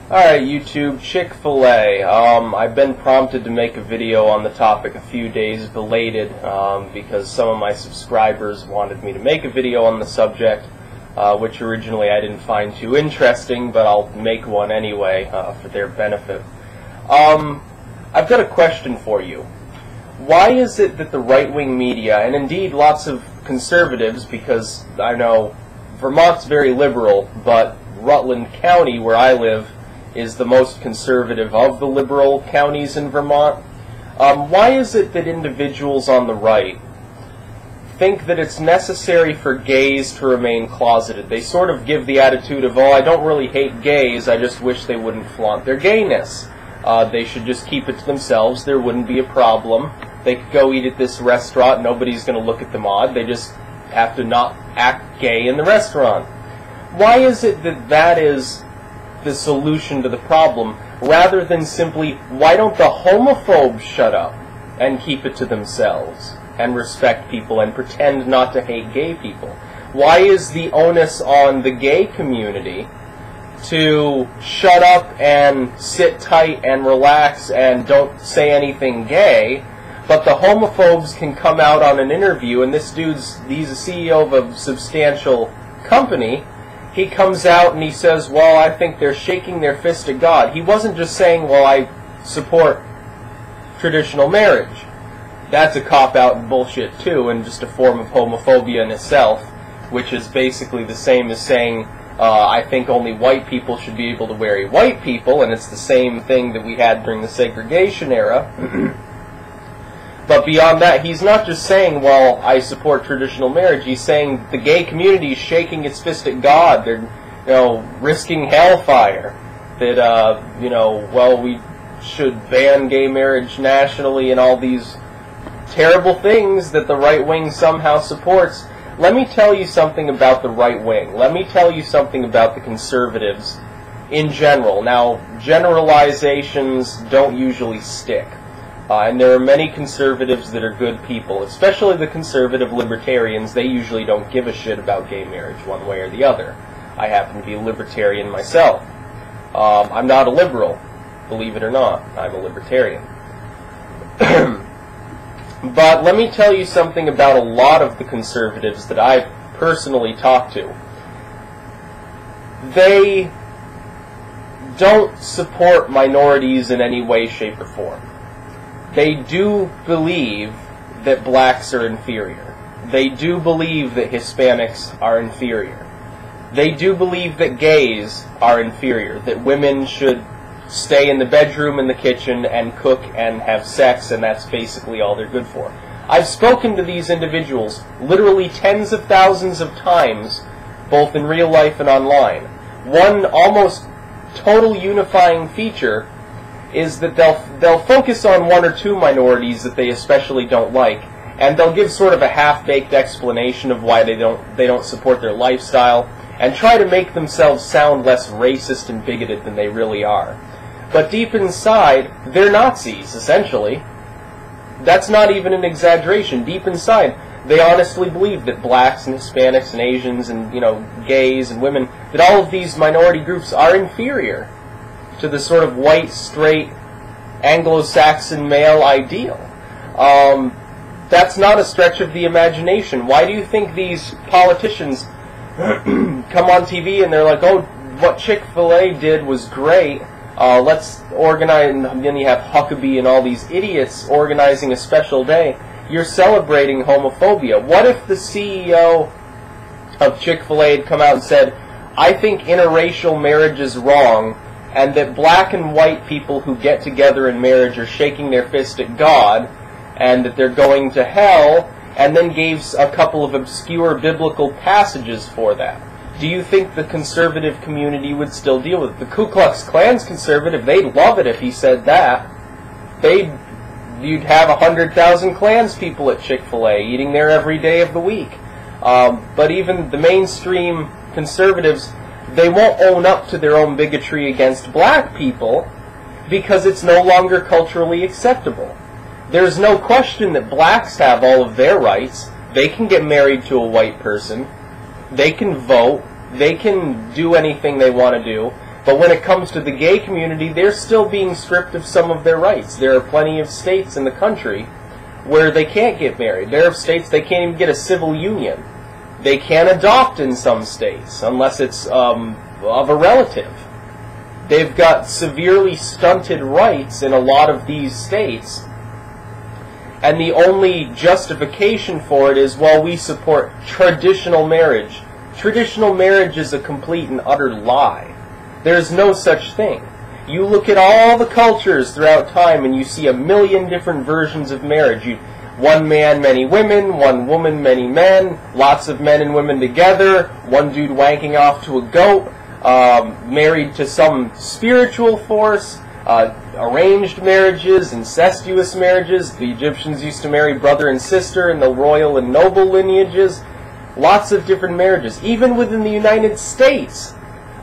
Alright, YouTube, Chick-fil-A. I've been prompted to make a video on the topic a few days belated because some of my subscribers wanted me to make a video on the subject, which originally I didn't find too interesting, but I'll make one anyway for their benefit. I've got a question for you. Why is it that the right-wing media, and indeed lots of conservatives, because I know Vermont's very liberal, but Rutland County, where I live, is the most conservative of the liberal counties in Vermont. Why is it that individuals on the right think that it's necessary for gays to remain closeted? They sort of give the attitude of, oh, I don't really hate gays, I just wish they wouldn't flaunt their gayness. They should just keep it to themselves, there wouldn't be a problem. They could go eat at this restaurant, nobody's going to look at them odd, they just have to not act gay in the restaurant. Why is it that that is the solution to the problem, rather than simply, why don't the homophobes shut up and keep it to themselves and respect people and pretend not to hate gay people? Why is the onus on the gay community to shut up and sit tight and relax and don't say anything gay, but the homophobes can come out on an interview, and he's a CEO of a substantial company. He comes out and he says, well, I think they're shaking their fist at God. He wasn't just saying, well, I support traditional marriage. That's a cop-out and bullshit, too, and just a form of homophobia in itself, which is basically the same as saying, I think only white people should be able to marry white people, and it's the same thing that we had during the segregation era. But beyond that, he's not just saying, well, I support traditional marriage. He's saying the gay community is shaking its fist at God. They're, risking hellfire. That, well, we should ban gay marriage nationally and all these terrible things that the right wing somehow supports. Let me tell you something about the right wing. Let me tell you something about the conservatives in general. Now, generalizations don't usually stick. And there are many conservatives that are good people, especially the conservative libertarians. They usually don't give a shit about gay marriage one way or the other. I happen to be a libertarian myself. I'm not a liberal, believe it or not. I'm a libertarian. But let me tell you something about a lot of the conservatives that I've personally talked to. They don't support minorities in any way, shape, or form. They do believe that blacks are inferior. They do believe that Hispanics are inferior. They do believe that gays are inferior, that women should stay in the bedroom and the kitchen and cook and have sex, and that's basically all they're good for. I've spoken to these individuals literally tens of thousands of times, both in real life and online. One almost total unifying feature is that they'll focus on one or two minorities that they especially don't like, and they'll give sort of a half-baked explanation of why they don't support their lifestyle, and try to make themselves sound less racist and bigoted than they really are. But deep inside, they're Nazis, essentially. That's not even an exaggeration. Deep inside, they honestly believe that blacks and Hispanics and Asians and, gays and women, that all of these minority groups are inferior to the sort of white, straight, Anglo-Saxon male ideal. That's not a stretch of the imagination. Why do you think these politicians come on TV and they're like, oh, what Chick-fil-A did was great, let's organize, and then you have Huckabee and all these idiots organizing a special day. You're celebrating homophobia. What if the CEO of Chick-fil-A had come out and said, I think interracial marriage is wrong, and that black and white people who get together in marriage are shaking their fist at God, and that they're going to hell, and then gave a couple of obscure biblical passages for that? Do you think the conservative community would still deal with it? The Ku Klux Klan's conservative, they'd love it if he said that. You'd have 100,000 Klans people at Chick-fil-A eating there every day of the week. But even the mainstream conservatives, they won't own up to their own bigotry against black people because it's no longer culturally acceptable. There's no question that blacks have all of their rights. They can get married to a white person. They can vote. They can do anything they want to do. But when it comes to the gay community, they're still being stripped of some of their rights. There are plenty of states in the country where they can't get married. There are states they can't even get a civil union. They can't adopt in some states unless it's of a relative. They've got severely stunted rights in a lot of these states, and the only justification for it is, well, we support traditional marriage. Traditional marriage is a complete and utter lie. There's no such thing. You look at all the cultures throughout time and you see a million different versions of marriage. One man, many women, one woman, many men, lots of men and women together, one dude wanking off to a goat, married to some spiritual force, arranged marriages, incestuous marriages. The Egyptians used to marry brother and sister in the royal and noble lineages. Lots of different marriages, even within the United States.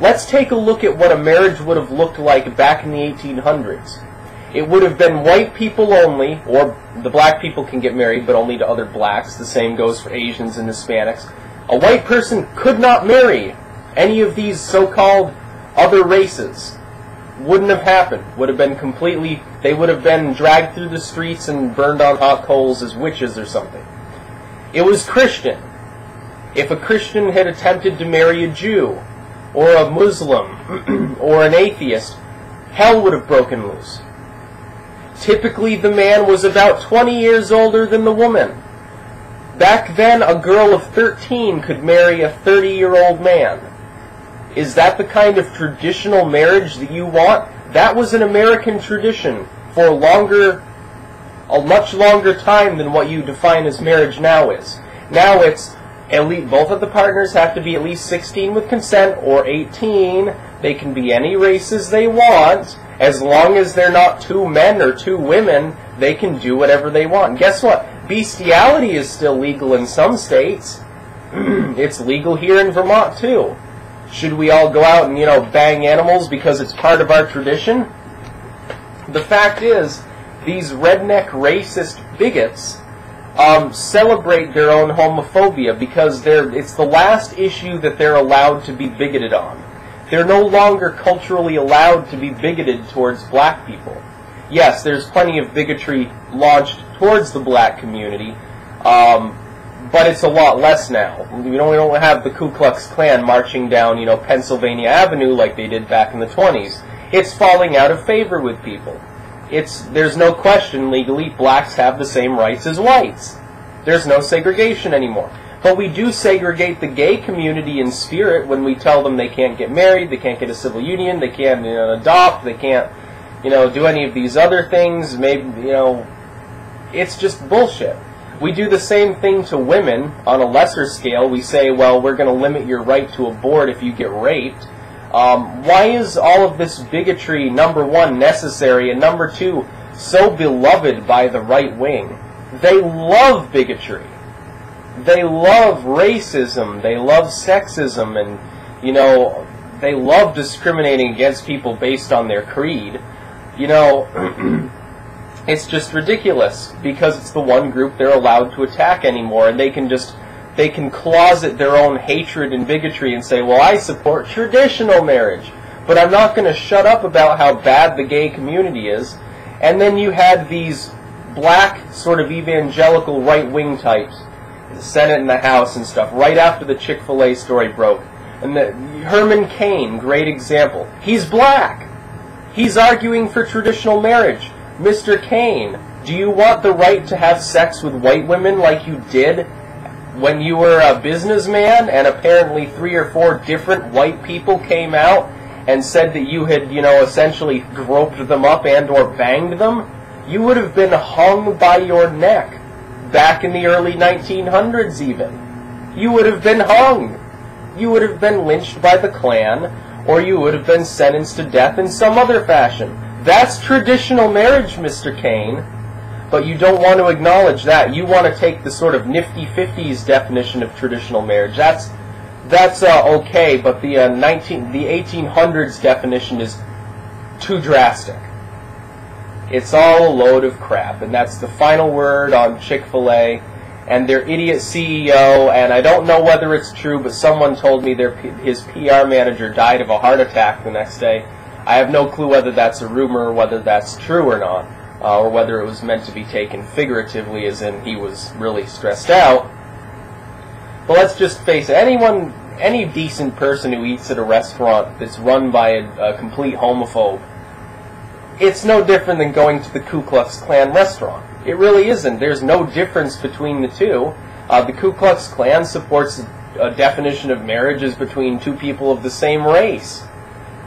Let's take a look at what a marriage would have looked like back in the 1800s. It would have been white people only, or the black people can get married, but only to other blacks. The same goes for Asians and Hispanics. A white person could not marry any of these so-called other races. Wouldn't have happened. Would have been completely, they would have been dragged through the streets and burned on hot coals as witches or something. It was Christian. If a Christian had attempted to marry a Jew, or a Muslim, or an atheist, hell would have broken loose. Typically, the man was about 20 years older than the woman. Back then, a girl of 13 could marry a 30-year-old man. Is that the kind of traditional marriage that you want? That was an American tradition for a much longer time than what you define as marriage now is. Now it's both of the partners have to be at least 16 with consent, or 18. They can be any races they want. As long as they're not two men or two women, they can do whatever they want. And guess what? Bestiality is still legal in some states. It's legal here in Vermont, too. Should we all go out and, bang animals because it's part of our tradition? The fact is, these redneck racist bigots celebrate their own homophobia because it's the last issue that they're allowed to be bigoted on. They're no longer culturally allowed to be bigoted towards black people. Yes, there's plenty of bigotry launched towards the black community, but it's a lot less now. We don't have the Ku Klux Klan marching down, Pennsylvania Avenue like they did back in the 20s. It's falling out of favor with people. There's no question legally blacks have the same rights as whites. There's no segregation anymore. But we do segregate the gay community in spirit when we tell them they can't get married, they can't get a civil union, they can't adopt, they can't do any of these other things. Maybe it's just bullshit. We do the same thing to women on a lesser scale. We say, well, we're going to limit your right to abort if you get raped. Why is all of this bigotry, number one, necessary, and number two, so beloved by the right wing? They love bigotry. They love racism. They love sexism, and, they love discriminating against people based on their creed. It's just ridiculous because it's the one group they're allowed to attack anymore, and they can closet their own hatred and bigotry and say, well, I support traditional marriage, but I'm not going to shut up about how bad the gay community is. And then you had these black sort of evangelical right-wing types, the Senate and the House and stuff, right after the Chick-fil-A story broke. And Herman Cain, great example. He's black. He's arguing for traditional marriage. Mr. Cain, do you want the right to have sex with white women like you did when you were a businessman and apparently 3 or 4 different white people came out and said that you had, essentially groped them up and or banged them? You would have been hung by your neck back in the early 1900s even. You would have been hung. You would have been lynched by the Klan, or you would have been sentenced to death in some other fashion. That's traditional marriage, Mr. Cain. But you don't want to acknowledge that. You want to take the sort of nifty 50s definition of traditional marriage. That's okay, but the 1800s definition is too drastic. It's all a load of crap, and that's the final word on Chick-fil-A. and their idiot CEO, and I don't know whether it's true, but someone told me his PR manager died of a heart attack the next day. I have no clue whether that's a rumor, whether that's true or not, or whether it was meant to be taken figuratively, as in he was really stressed out. But let's just face it, any decent person who eats at a restaurant that's run by a complete homophobe, it's no different than going to the Ku Klux Klan restaurant. It really isn't. There's no difference between the two. The Ku Klux Klan supports a definition of marriage as between two people of the same race.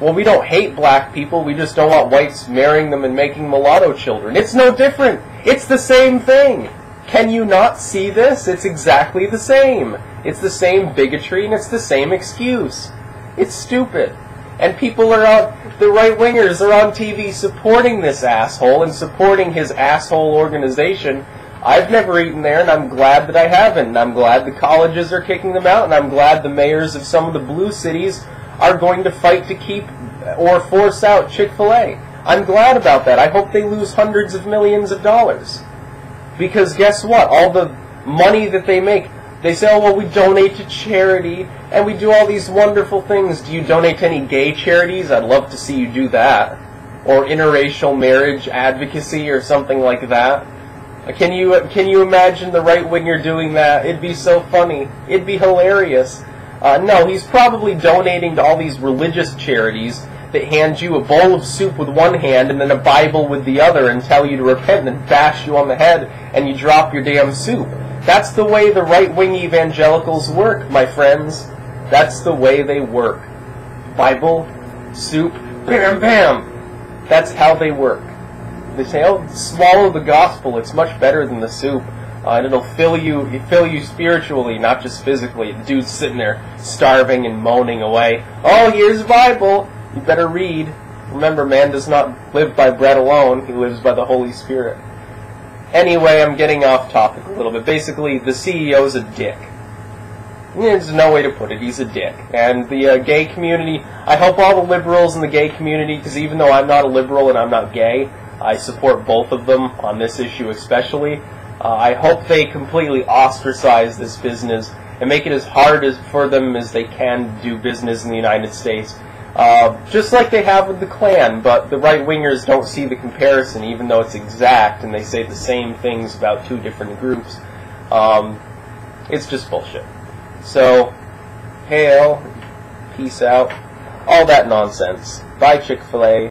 Well, we don't hate black people, we just don't want whites marrying them and making mulatto children. It's no different. It's the same thing. Can you not see this? It's exactly the same. It's the same bigotry and it's the same excuse. It's stupid. And people are on, the right-wingers are on TV supporting this asshole and supporting his asshole organization. I've never eaten there, and I'm glad that I haven't. And I'm glad the colleges are kicking them out, and I'm glad the mayors of some of the blue cities are going to fight to keep or force out Chick-fil-A. I'm glad about that. I hope they lose hundreds of millions of dollars. Because guess what? All the money that they make, they say, oh, well, we donate to charity, and we do all these wonderful things. Do you donate to any gay charities? I'd love to see you do that. Or interracial marriage advocacy or something like that. Can you imagine the right-winger doing that? It'd be so funny. It'd be hilarious. No, he's probably donating to all these religious charities that hand you a bowl of soup with one hand and then a Bible with the other and tell you to repent and then bash you on the head and you drop your damn soup. That's the way the right-wing evangelicals work, my friends. That's the way they work. Bible, soup, bam, bam. That's how they work. They say, oh, swallow the gospel. It's much better than the soup. And it'll fill you spiritually, not just physically. The dude's sitting there starving and moaning away. Oh, here's the Bible. You better read. Remember, man does not live by bread alone. He lives by the Holy Spirit. Anyway, I'm getting off topic a little bit. Basically, the CEO's a dick. There's no way to put it. He's a dick. And the gay community, I hope all the liberals in the gay community, because even though I'm not a liberal and I'm not gay, I support both of them on this issue especially. I hope they completely ostracize this business and make it as hard for them as they can to do business in the United States. Just like they have with the Klan, but the right-wingers don't see the comparison, even though it's exact, and they say the same things about two different groups. It's just bullshit. So, hail, peace out, all that nonsense. Bye, Chick-fil-A.